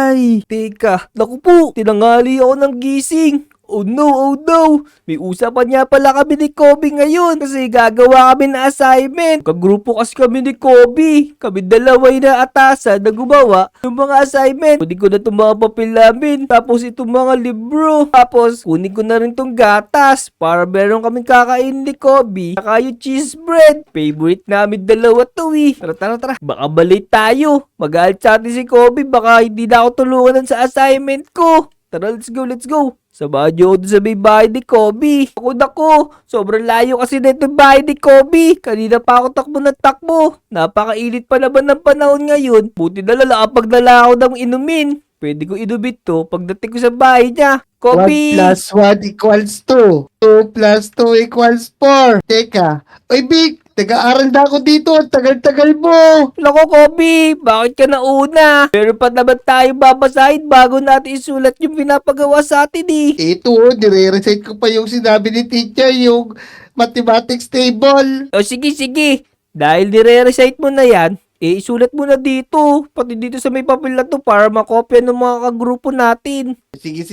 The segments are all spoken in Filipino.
Ay, teka. Naku po, tinangali ako ng gising. Oh no, oh no. May usapan nga pala kami ni Kobe ngayon kasi gagawa kami ng assignment. Kagrupo kasi kami ni Kobe. Kami dalawa yung naatasan na gumawa ng mga assignment. Kunin ko na itong mga papel namin. Tapos itong mga libro. Tapos kunin ko na rin itong gatas para meron kaming kakain ni Kobe. Saka yung cheese bread. Favorite namin dalawa to eh. Tara. Baka balay tayo. Magalit sa atin si Kobe. Baka hindi na ako tulungan sa assignment ko. Tara, let's go. Samahan niyo ako dun sa may bahay ni Kobe. Ako, sobrang layo kasi na itong bahay ni Kobe. Kanina pa ako takbo ng takbo. Napakainit pa naman ng panahon ngayon. Buti na lang nakapagdala ako ng inumin. Pwede ko inubit to pagdating ko sa bahay niya. 1 Kobe! plus 1 equals 2. 2 plus 2 equals 4. Teka. Oy, Vic! Nag-aaral na ako dito. Tagal-tagal mo. Lako, Kobe! Bakit ka nauna? Meron pa naman tayo babasahin bago natin isulat yung pinapagawa sa atin eh. Ito, nire-recite ko pa yung sinabi ni teacher, yung mathematics table. O sige. Dahil nire-recite mo na yan, isulat mo na dito. Pati dito sa may papel na to para makopya ng mga kagrupo natin. Sige.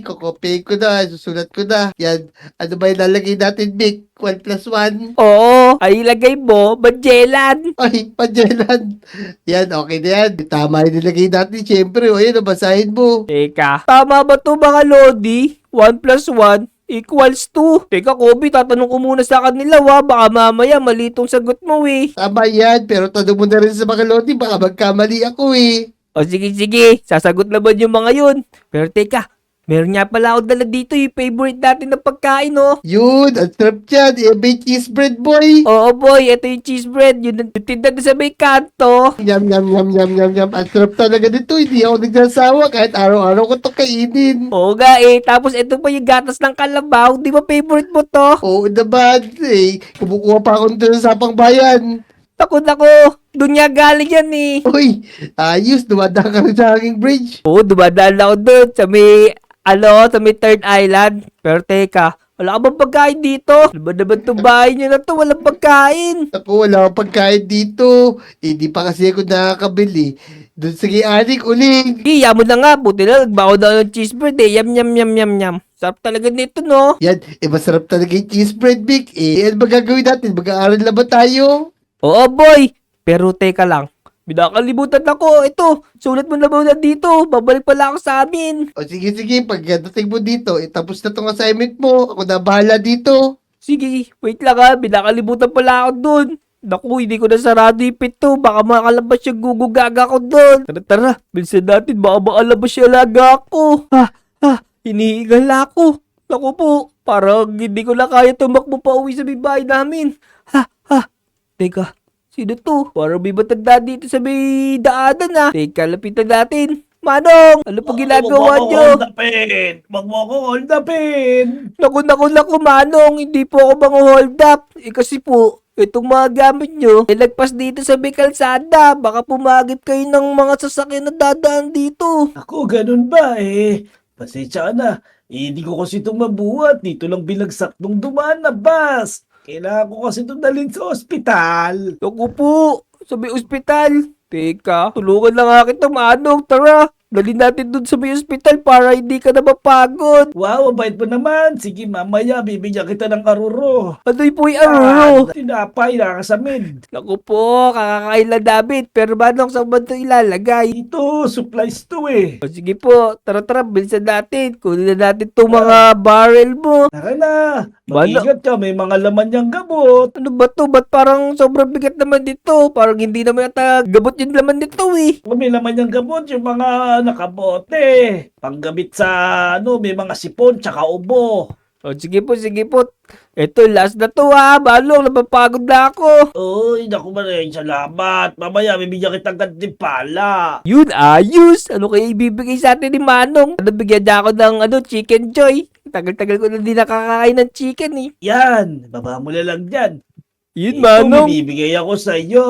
Kokopyahin ko na. Susulat ko na. Yan. Ano ba yung lalagay natin, Vic? 1 plus 1? Oo, ay ilagay mo, Magellan. Ay, Magellan. Yan, okay na yan. Tama yung nilagay natin. Siyempre, o yan, basahin mo. Teka, tama ba to mga Lodi? 1 plus 1 equals 2. Teka, Kobe, tatanong ko muna sa kanila baka mamaya malitong sagot mo eh. Tama yan, pero tanong mo na rin sa mga lodi, baka magkamali ako eh. O sige, sasagot naman yung mga yun. Pero teka, meron nga pala ako dala dito yung favorite natin na pagkain oh. Yun, ang sarap yan. May cheese bread, boy. Oo boy, ito yung cheese bread. Yun yung tinda na sa may kanto. Yum. Ang sarap talaga nito. Hindi ako nagsasawa kahit araw-araw ko to kainin. Oo nga eh. Tapos ito pa yung gatas ng kalabaw. Di ba favorite mo to? Oo naman eh. Kumukuha pa ako nito sa sapang bayan. Takot ako. Doon nga galing yan eh. Uy, ayos. Dumadaan ka rin sa aking bridge. Oo, dumadaan ako doon sa may third island. Pero teka, wala ka bang pagkain dito? Ano ba naman itong bahay niyo na to? Walang pagkain. Ako, wala akong pagkain dito. Eh, di pa kasi ako nakakabili. Doon sa anik uling. Iya mo na nga. Buti na nagbaho daw ng cheese bread eh. Yum. Sarap talaga nito no? Yan, masarap talaga yung cheese bread, Vic. Ano ba gagawin natin? Mag-aaral na ba tayo? Oo boy. Pero teka lang. Binakalimutan ako. Ito, sulat mo na muna dito. Babalik pala ako sa amin. O sige, pagdating mo dito, tapos na tong assignment mo. Ako na bahala dito. Sige, wait lang ha. Binakalimutan pala ako dun. Naku, hindi ko na sarado yung pinto. Baka makalabas yung gugugaga ko dun. Tara. Bilisan natin. Baka makalabas yung alaga ko. Hinihingal ako. Naku po. Parang hindi ko na kaya tumakbo pa uwi sa bahay namin. Teka. Sino to? Parang may matanda dito sa may daanan Teka, lapitan natin. Manong! Ano po ginagawa nyo? Wag mo ako hold upin. Naku, Manong. Hindi po ako mga hold up. Kasi po, itong mga gamit nyo, nilagpas dito sa may kalsada. Baka pumagip kayo ng mga sasakyan na dadaan dito. Ako, ganun ba eh? Pasensya ka na. Hindi ko kasi itong mabuhat. Dito lang bilagsak nung dumaan na bus. Kailangan ko kasi itong dalhin sa ospital. Naku po, sa may ospital. Teka, tulungan lang nga kita, Manong. Tara, dali natin dun sa may ospital para hindi ka na mapagod. Wow, mabait mo naman. Sige, mamaya bibigyan kita ng aruro. Ano po yung aruro? Tinapay, nakasamid. Naku po, kakakain lang namin. Pero Manong, saan ba ito ilalagay? Ito, supplies to eh. O sige po, tara, bilisan natin. Kunin na natin itong mga barrel mo. Tara na. Mag-ingat ka, may mga laman niyang gamot. Ano ba to? Ba't parang sobrang bigat naman dito? Parang hindi naman yata gabot yung laman nito eh. May laman niyang gamot, yung mga nakabote. Panggamit sa, may mga sipon, tsaka ubo. O sige po. Ito, last na to Balong, napapagod na ako. Uy, naku maraming salamat. Mamaya, bibigyan kitang gantimpala. Yun, ayos. Ano kaya ibibigay sa atin ni Manong? Bigyan niya ako ng chicken joy. Tagal-tagal ko na di nakakakain ng chicken eh. Yan, baba mo na lang dyan. Yun, Ito, Manong. bibigay ako sa iyo.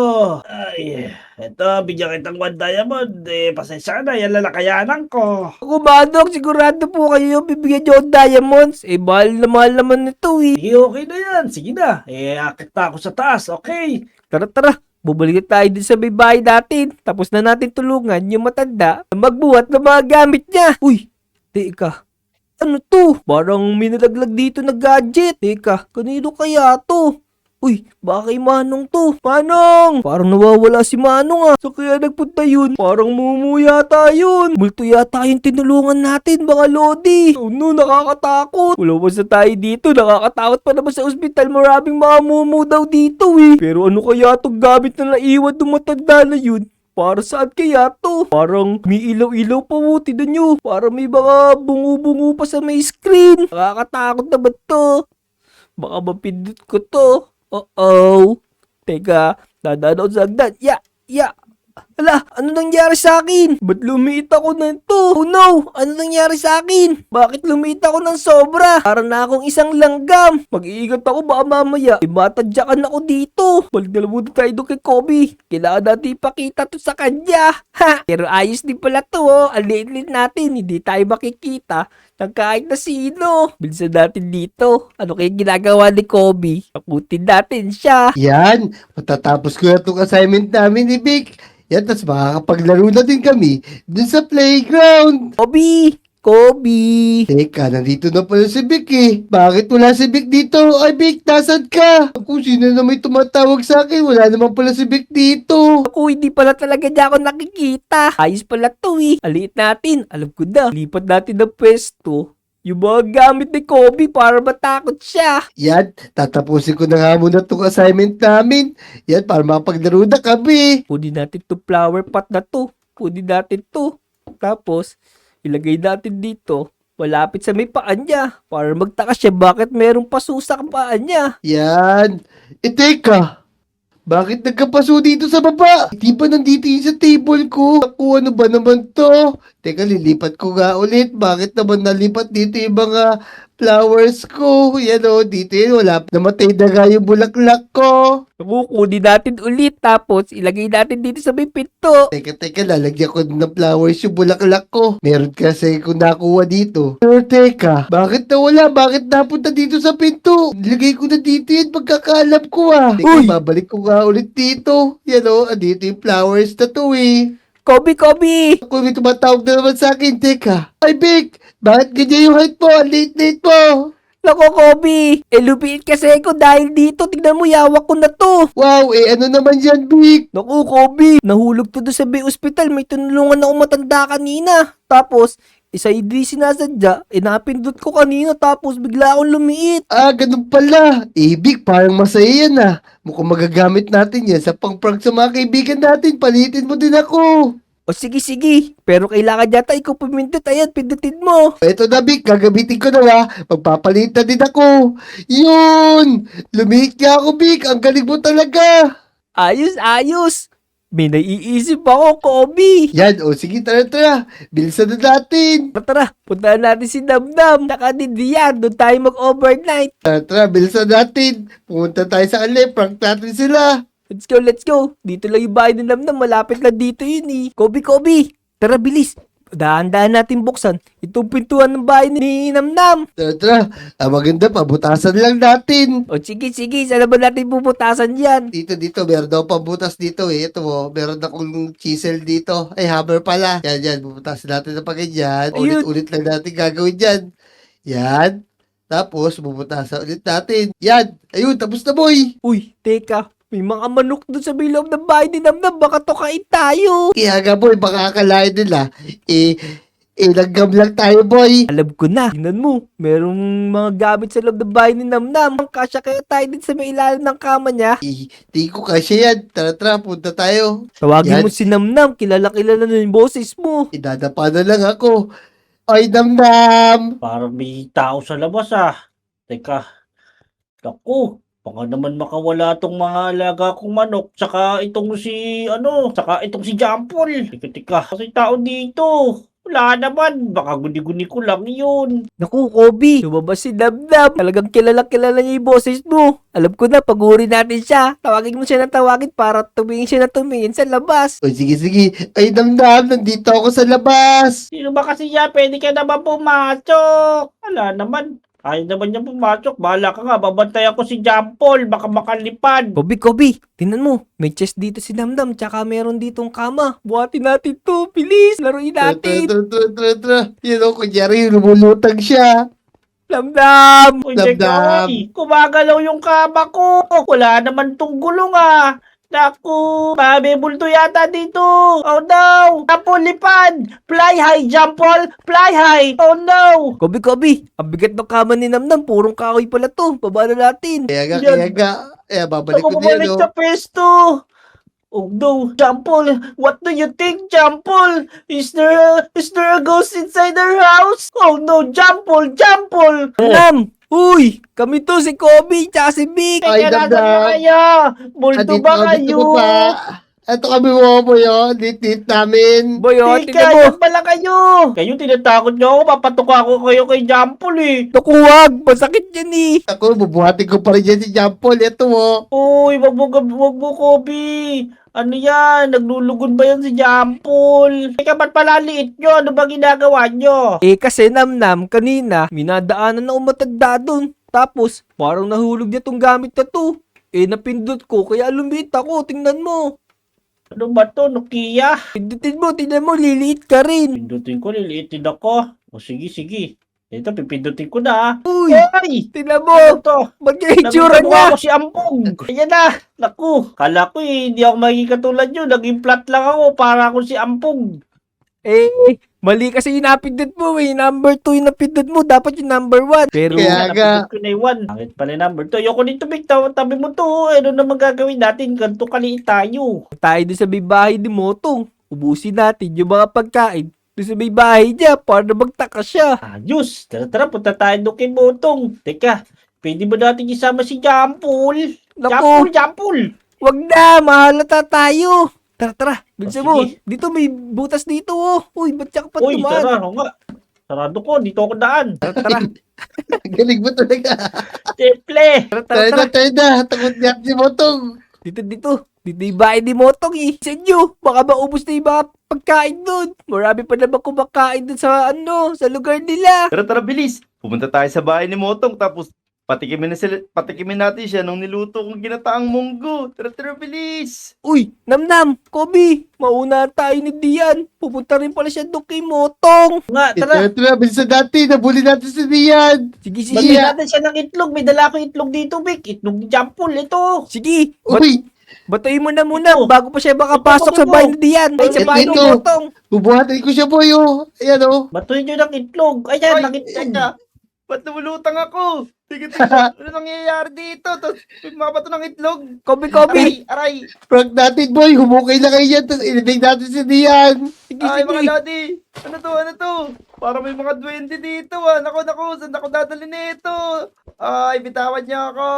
Ay, eto, bigyan kitang 1 diamond. Pasensya ka na, yan lalakayanan ko. Ako, Manong, sigurado po kayo yung bibigyan niyo ng diamonds. Mahal naman nito eh. Sige, okay na yan. Sige na. Akit na ako sa taas, okay? Tara. bumalik tayo din sa may bahay natin. Tapos na natin tulungan yung matanda na magbuhat ng mga gamit niya. Uy, teka. Ano to? Parang may nalaglag dito na gadget. Teka, kanino kaya to? Uy, baka kay Manong to. Manong! Parang nawawala si Manong ah. So kaya nagpunta yun. Parang mumu yata yun. Multo yata yung tinulungan natin, mga Lodi. Oh no, nakakatakot. Wala pa sa tayo dito. Nakakatakot pa naman sa ospital. Maraming mga mumu daw dito eh. Pero ano kaya tong gamit na naiwan ng matanda na yun? Para saan kaya to? Parang may ilaw-ilaw pa mo. Tignan nyo. Parang may mga bungu-bungu pa sa may screen. Nakakatakot naman to. Baka mapindot ko to. Uh-oh. Teka, dadaan ako sa hagdan. Ya. Hala, ano nangyari sa akin? Ba't lumiit ako na ito? Oh no, ano nangyari sa akin? Bakit lumiit ako ng sobra? Parang na akong isang langgam. Mag-iingat ako baka mamaya. Matadyakan ako dito. Balik na lang muna tayo doon kay Kobe. Kailangan natin ipakita to sa kanya. Ha! Pero ayos din pala to oh. Ang liit-liit natin. Hindi tayo makikita ng kahit na sino. Bilisan natin dito. Ano kaya ginagawa ni Kobe? Takutin natin siya. Yan, matatapos ko na itong assignment namin ni Vic. Yan, tapos makakapaglaro na din kami dun sa playground. Kobe! Teka, nandito na pala si Vic eh. Bakit wala si Vic dito? Ay Vic, nasan ka? Ako, sino na may tumatawag sa akin? Wala naman pala si Vic dito. Ako, hindi pala talaga niya ako nakikita. Ayos pala to eh. Aliit natin. Alam ko na. Lipat natin ng pwesto. Yung mga gamit ni Kobe para matakot siya. Yan, tatapusin ko na nga muna itong assignment namin. Yan, para makapaglaro na kami. Kunin natin to flower pot na to. Kunin natin to. Tapos, ilagay natin dito. Malapit sa may paan niya. Para magtaka siya bakit merong pasusak ang paan niya. Yan. Teka. Bakit nagkapaso dito sa baba? Di ba nandito yun sa table ko? Ako, ano ba naman to? Teka, lilipat ko nga ulit. Bakit naman nalipat dito yung mga flowers ko? Yan o, dito yun. Wala. Namatay na nga yung bulaklak ko. Kukunin natin ulit. Tapos, ilagay natin dito sa may pinto. Teka, lalagyan ko ng flowers yung bulaklak ko. Meron kasi kung nakuha dito. Pero teka, bakit nawala? Bakit napunta dito sa pinto? Nilagay ko na dito yun pagkakaalam ko ah. Teka, Uy! babalik ko nga ulit dito. Yan o, andito yung flowers na to eh. Kobe! Ako may tumatawag na naman sa akin. Teka, ay Vic, bakit ganyan yung height mo? Ang late mo. Lako, Kobe! Lumiit kasi ako dahil dito. Tignan mo, yawak ko na to. Wow, ano naman yan, Vic? Naku, Kobe! Nahulog to doon sa may ospital. May tinulungan ako matanda kanina. Tapos, isa hindi sinasadya. Napindot ko kanina tapos bigla akong lumiit. Ah, ganun pala. Vic, parang masaya yan ah. Mukhang magagamit natin yan sa pang-prank sa mga kaibigan natin. Palitin mo din ako. O sige. Pero kailangan yata ikaw pumindot. Ayan, pindutin mo. Eto na, Vic. Gagamitin ko na ah. Magpapalitan din ako. Yun! Lumiit ka ako, Vic. Ang galing mo talaga. Ayos. May naiisip ako, Kobe. Yan, sige, tara. Bilisan na natin. Tara, puntahan natin si Damdam. Tsaka din Dian. Doon tayo mag-overnight. Tara, bilisan natin. Pumunta tayo sa kanila. Prank natin sila. Let's go. Dito lang yung bahay ni Damdam. Malapit lang dito yun eh. Kobe. Tara, bilis. Dahan-dahan natin buksan itong pintuan ng bahay ni Namnam. Tara. Maganda, pabutasan lang natin. O sige. Saan ba natin puputasan yan? Dito, meron daw pabutas dito eh. Ito mo, meron akong chisel dito. Ay, hammer pala. Yan, bubutasin natin na pagganyan. Ayun. Ulit lang natin gagawin dyan. Yan. Tapos, bubutasan ulit natin. Yan. Ayun, tapos na boy. Uy, teka. May mga manok doon sa may loob ng bahay ni Namnam. Baka tokain tayo. Kaya nga boy, baka akalain nila. Langgam lang tayo boy. Alam ko na. Tingnan mo. Merong mga gamit sa loob ng bahay ni Namnam. Kasya kaya tayo din sa may ilalim ng kama niya. Tingin ko kasi yan. Tara, punta tayo. Tawagin Yan. mo si Namnam. Kilala na yung boses mo. Idadapa na lang ako. Ay, Damdam. Parang may tao sa labas ah. Teka. Naku, baka naman makawala tong mga alaga kong manok. Tsaka itong si Jampol. Teka. Kasi tao dito. Wala naman. Baka guni-guni ko lang yun. Naku, Kobe. Lumabas si Damdam. Talagang kilala niya yung boses mo. Alam ko na, pag-uri natin siya. Tawagin mo siya na tawagin para tumingin sa labas. O, sige. Ay, Damdam, nandito ako sa labas. Sino ba kasi yan? Pwede ka naman pumasok. Wala naman. Ayaw naman niya pumasok. Bahala ka nga. Babantayan ko si Jampol. Baka makalipad. Kobe, tingnan mo. May chest dito si Namnam, tsaka meron ditong kama. Buhatin natin to, bilis. Laruin natin. Tara. Yan o, kunyari, lumulutang siya. Namnam! Uy, teka, oy. Kumagalaw yung kama ko. Wala naman tong gulong ah. Naku, may bulto yata dito. Oh no! Jampol, lipad! Fly high, Jampol! Fly high! Oh no! Kobe, ang bigat ng kama ni Namnam. Purong kahoy pala to. Baba na natin. Kaya Yan. nga. Babalik Ako ko din, bumalik no? sa pwesto. Oh no, Jampol! What do you think, Jampol? Is there a ghost inside our house? Oh no, Jampol! Namnam! Uy! Kami to, si Kobe, tsaka si Vic. Ay, Teka, nasan damdam. na kayo? Multo ba kayo? Ito kami mo yun. Lit namin. Boy, Teka, tingnan mo. yan pala kayo. Kayo, tinatakot nyo ako. Papatuka ko kayo kay Jampol eh. Naku, wag. Masakit yan eh. Ako, bubuhatin ko pa rin yan si Jampol. Ito mo. Uy, wag mo, Kobe. Ano yan? Naglulugod ba yan si Jampol? Teka, ba't pala liit nyo? Ano ba ginagawa nyo? Eh kasi Namnam, kanina, minadaanan na umatagda doon. Tapos, parang nahulog niya tong gamit na to. Eh, napindot ko, kaya lumiit ako. Tingnan mo. Ano ba to, Nokia? Pindutin mo, tingnan mo, liliit ka rin. Pindutin ko, liliitin ako. O sige. Ito, pipindutin ko na. Uy, Ay! tingnan mo. Ano to? Ba't yung itsura Nagmumukha niya? ako si Ampong. Ayan na. Naku. Kala ko hindi ako magiging katulad nyo. Naging flat lang ako para ako si Ampong. Eh, mali kasi yung napindot mo eh. Number 2 yung napindot mo. Dapat yung number 1. Pero, Kaya nga. Napindot ko na yung 1. Bakit pala yung number 2? Ayoko nito, Big. Tabi mo to. Ano naman gagawin natin? Ganito kaliit tayo. tayo doon sa may bahay ni Motong. Ubusin natin yung mga pagkain. Doon sa may bahay niya para magtaka siya. Ayos. Tara, punta tayo doon kay Botong. Teka, pwede ba natin isama si Jampol? Naku. Jampol. Wag na, mahalata tayo. Tara, bilisan mo. sige. Dito may butas dito oh. Uy, ba't siya ka pa Uy, tumaan? tara. Oo nga. Sarado ko. Dito ako daan. Tara. Galing mo talaga. Temple. Tara. Tayo na. Takot niya si Motong. Dito yung bahay ni Motong eh. Sa inyo, baka maubos na yung mga pagkain doon. Marami pa naman kumakain doon sa sa lugar nila. Tara, bilis. Pumunta tayo sa bahay ni Motong tapos patikimin natin siya nung niluto kong ginataang munggo. Tara, bilis. Uy, Namnam, Kobe, mauna tayo ni Dian. Pupunta rin pala siya doon kay Motong. Nga, tara. Tara, bilisan natin. Nabuli natin si Rian. Sige. Bigyan natin siya ng itlog. May dala akong itlog dito, Vic. Itlog ni Jampol. Ito. Sige, Uy, batayin mo na muna Ito. bago pa siya makapasok sa bahay ni Dian. Ay, sa bahay ni Ito. Motong. bubuhatin ko siya boy, oh. Ayan, oh. Batuhin nyo ng itlog. Ayan, ng itlog. teka. Ba't lumulutang ako? Sige. Ano nangyayari dito? Tapos, mabato ng itlog. Kobe. Aray. Prank natin, boy. Humukay na kayo yan. Tapos initig natin si Rian. Sige. Ay, mga daddy. Ano to? Para may mga duwende dito, ah. Naku. Saan ako dadali nito? Ay, bitawan niya ako.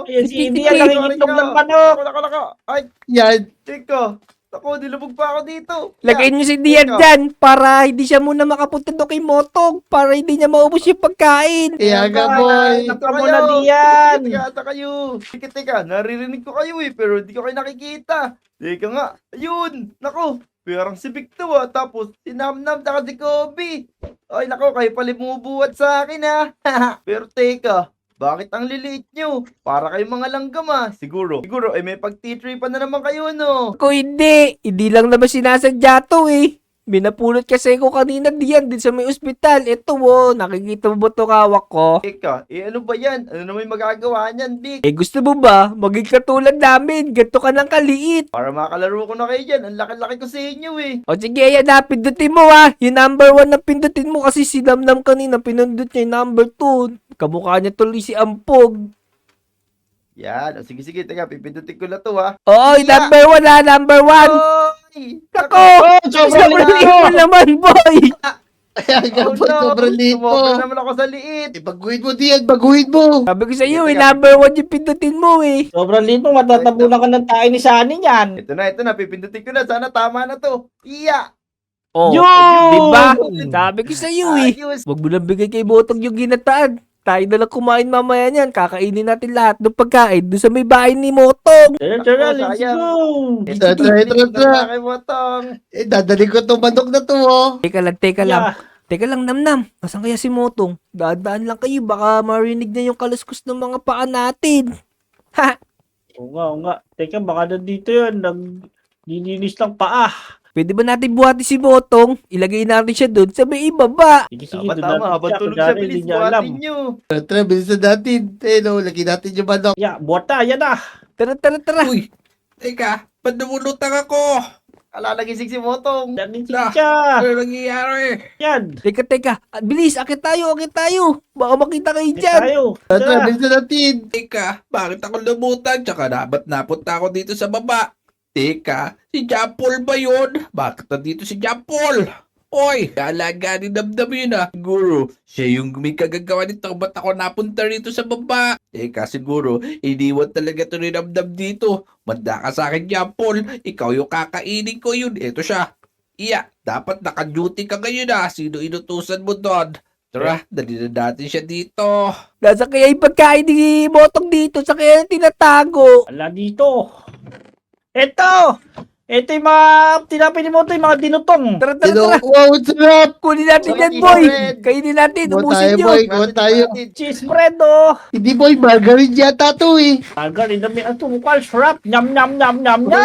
Ayan, si Sige, Indian, sige. nangingitlog ng manok. Nako. Ay, Yan. teka. Ako, nilubog pa ako dito. Lagay niyo si Dian Ikaw. dyan para hindi siya muna makapunta doon kay Motong. Para hindi niya maubos yung pagkain. Kaya nga, boy. Ito mo na diyan. Teka kayo. Teka. Naririnig ko kayo eh, pero hindi ko kayo nakikita. Teka nga. Ayun. Nako. Parang si Victor ah. Tapos si Namnam taka si Kobe. Ay nako, kayo pala bumubuhat sa akin ha. Pero teka. Bakit ang liliit nyo? Para kayong mga langgam ah. Siguro ay may pagtitripan na naman kayo no. Ako hindi. Hindi lang naman sinasadya to eh. Binapulot kasi ko kanina diyan din sa may ospital. Ito nakikita mo ba itong hawak ko? Teka, ano ba yan? Ano naman yung magagawa niyan, Vic? Eh gusto mo ba maging katulad namin? Ganto ka ng kaliit. Para makalaro ko na kayo dyan. Ang laki-laki ko sa inyo eh. O sige, ayan na, pindutin mo Yung number 1 na pindutin mo kasi si Namnam kanina pinundot niya yung number 2. Kamukha niya tuloy si Ampog. Yan. O, sige. Teka, pipindutin ko na to ha. Oo, yung number 1 number 1. Oy! Ako! sobrang Sobrang liit liit mo naman, boy! Kaya nga, Oh, boy. Sobrang liit mo. Sumobra naman ako sa liit. Baguhin mo, Dian. Baguhin mo. Sabi ko sa iyo, number 1 yung pindutin mo eh. Sobrang liit mo. Matatabunan ka ng tayo ni Sunny yan. Ito na. Pipindutin ko na. Sana tama na to. Iya! Oh, Yun! diba? Sabi ko sa iyo eh. Ayos! Huwag mo nang bigay kay Botong yung ginataan. Tayo na lang kumain mamaya niyan. Kakainin natin lahat ng pagkain doon sa may bahay ni Motong. Tara, let's sayang. go. Tara. Kay Botong. Dadaling ko itong manok na to, oh. Teka lang. Yeah. Teka lang, Namnam. Nasaan kaya si Motong? Daan lang kayo. Baka marinig na yung kaluskos ng mga paa natin. Ha! Oo nga. Teka, baka nandito yun. Nililinis lang paa. Pwede ba natin buhati si Motong? Ilagay natin siya doon sa may ibaba. Sige, Tama, doon tama. natin Habang siya. tulog Kunyari, siya, bilis, hindi niya alam. buhatin nyo. Tara, bilisan natin. No, lagyan natin yung manok. Ya, buhat na. Yan na. Tara. Uy, teka, ba't namulutang ako? Alalagising si Motong. Nagising Na. siya. Ano nangyayari? Yan. Teka. Bilis, akit tayo. Baka makita kayo Hindi dyan. tayo. Tara, Tara. bilisan natin. Teka, bakit ako lumutang? Tsaka ba't napunta ako dito sa baba? Teka, si Jampol ba yun? Bakit nandito si Jampol? Oy, alaga ni Damdam yun ah. Siguro, siya yung may kagagawa nito. Ba't ako napunta rito sa baba? Teka, siguro, iniwan talaga ito ni Damdam dito. Manda ka sa akin, Jampol. Ikaw yung kakainin ko yun. Ito siya. Iya, dapat naka-duty ka ngayon ah. Sino inutusan mo doon? Tara, dali na natin siya dito. Nasa kaya yung pagkain ni Motong dito. Sa kaya tinatago. Ala dito. Ito yung mga tinapay ni Moto, yung mga dinutong. Tara. Wow, ang sarap. Kunin natin Sarap yan, ni boy. Fred. Kainin natin. Kuha Ubusin tayo, nyo. boy. Kuha tayo. Cheese bread, oh. Hindi boy, margarine yata to eh. Agar, inami ang tumukal. Sarap. Nyam. Uy,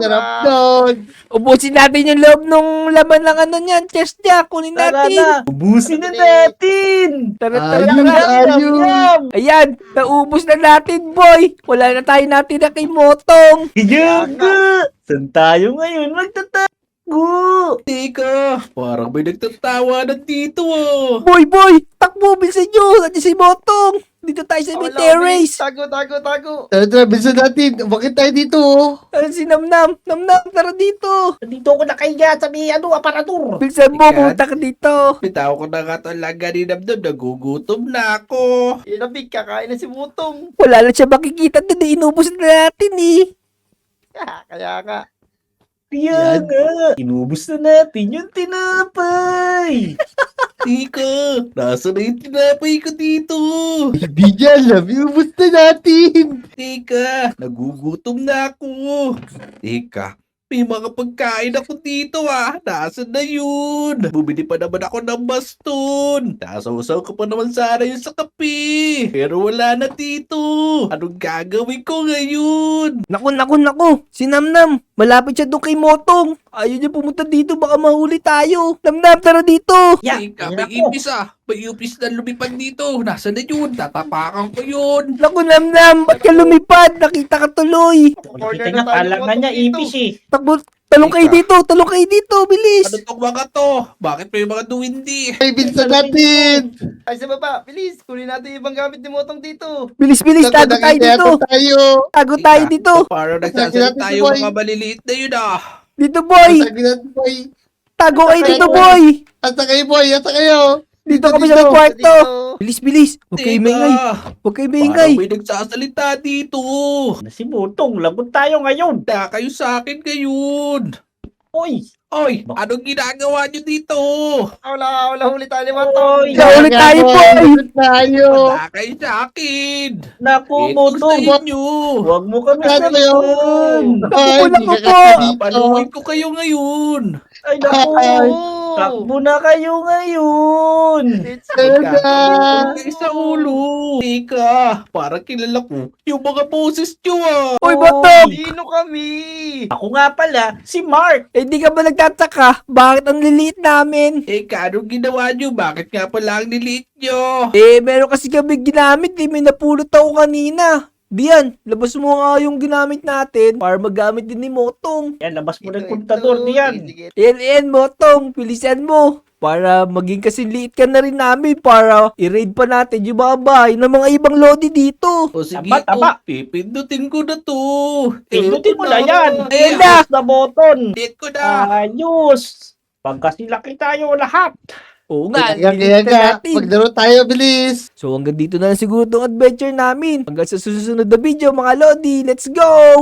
sarap doon. Ubusin natin yung loob nung laman ng ano niyan. Chest niya. Kunin Tara natin. na. Ubusin na natin. Tara. Ayun. Ayan, naubos na natin, boy. Wala na tayo natin na kay Motong. Yaga. Saan tayo ngayon? Magtatago. Teka, parang may nagtatawa na dito ah. Boy, takbo, bilisan nyo. Nandiyan si Motong. Dito tayo sa may terrace. Tago. Tara, bilisan natin. Bakit tayo dito oh? Ayun si Namnam, tara dito. Dito ako nakahiga sa may aparatur. Bilisan mo, Ikan. pumunta ka dito. Bitaw ko na nga talaga ni Damdam. Nagugutom na ako. Ilabig, kakain na si Motong. Wala na siya makikita doon. Inubos na natin eh. Kaya nga. Kaya nga. Inubos na natin yung tinapay. Teka, nasa na yung tinapay ko dito? Hindi niya alam. Iubos na natin. Teka, nagugutom na ako. Teka, may mga pagkain ako dito ah. Nasaan na yun? Bumili pa naman ako ng baston. Nasausaw ko pa naman sana yun sa kape. Pero wala na dito. Anong gagawin ko ngayon? Naku. Si Namnam, malapit siya doon kay Motong. Ayaw niya pumunta dito, baka mahuli tayo. Namnam, tara dito. Ya, Teka, yan may ako. ipis ah. May ipis na lumipad dito. Nasaan na yun? Tatapakan ko yun. Naku, Namnam, ba't ka lumipad? Nakita ka tuloy. Kita niya, kala nga niya ipis eh. Takbo, talong kayo dito, bilis. Ano tong mga to? Bakit may mga duwindi? Ay, bilisan natin. Ay, sa baba. Bilis, kunin natin yung ibang gamit ni Motong dito. Bilis, tago tayo dito. Tago tayo Teka, dito. Parang Nasaan nagsasalita natin si yung Boy? mga maliliit na yun ah. Dito, boy. Boy. Tago kayo dito, boy. Asa kayo, boy? Asa kayo? Dito kami sa kwarto. Dito. Bilis. Huwag kayo maingay. Huwag kayo maingay. Parang may nagsasalita dito. Na si Butong, lagot tayo ngayon. Da kayo sa akin ngayon. Oy, Oy, anong ginagawa nyo dito? Wala, huli tayo ni Motong. Oy. Ikaw ulit tayo, boy. Ulit tayo. Da kayo sa akin. naku Ito Butong. sa inyo. Huwag mo kami Ano saktan. yun? Ay, Wala hindi ko ka po. kasi Papaluin dito. ko kayo ngayon. Ay naku. Takbo na kayo ngayon. It's Magkakaroon kayo sa ulo. Teka, parang kilala ko yung mga boses nyo ah. Uy, Motong. Sino kami? Ako nga pala, si Mark. Eh, di ka ba nagtataka? Bakit ang liliit namin? Teka, anong ginawa nyo? Bakit nga pala ang liliit nyo? Eh, meron kasi kami ginamit eh. May napulot ako kanina. Diyan, labas mo nga yung ginamit natin para magamit din ni Motong. Yan, labas mo na Ito, yung kontador ito. diyan. Sige, Yan, Motong. Bilisan mo. Para maging kasi liit ka na rin namin para i-raid pa natin yung mga bahay ng mga ibang lodi dito. O sige, Taba. pipindutin ko na to. Pindutin mo na Eto yan. Ayan na. Ayos na button. Hit ko na. Ayos. Pagkasilaki tayo lahat. Oo nga, Kaya nililiit na nga, natin. maglaro tayo, bilis. So hanggang dito na lang siguro itong adventure namin. Hanggang sa susunod na video mga lodi. Let's go!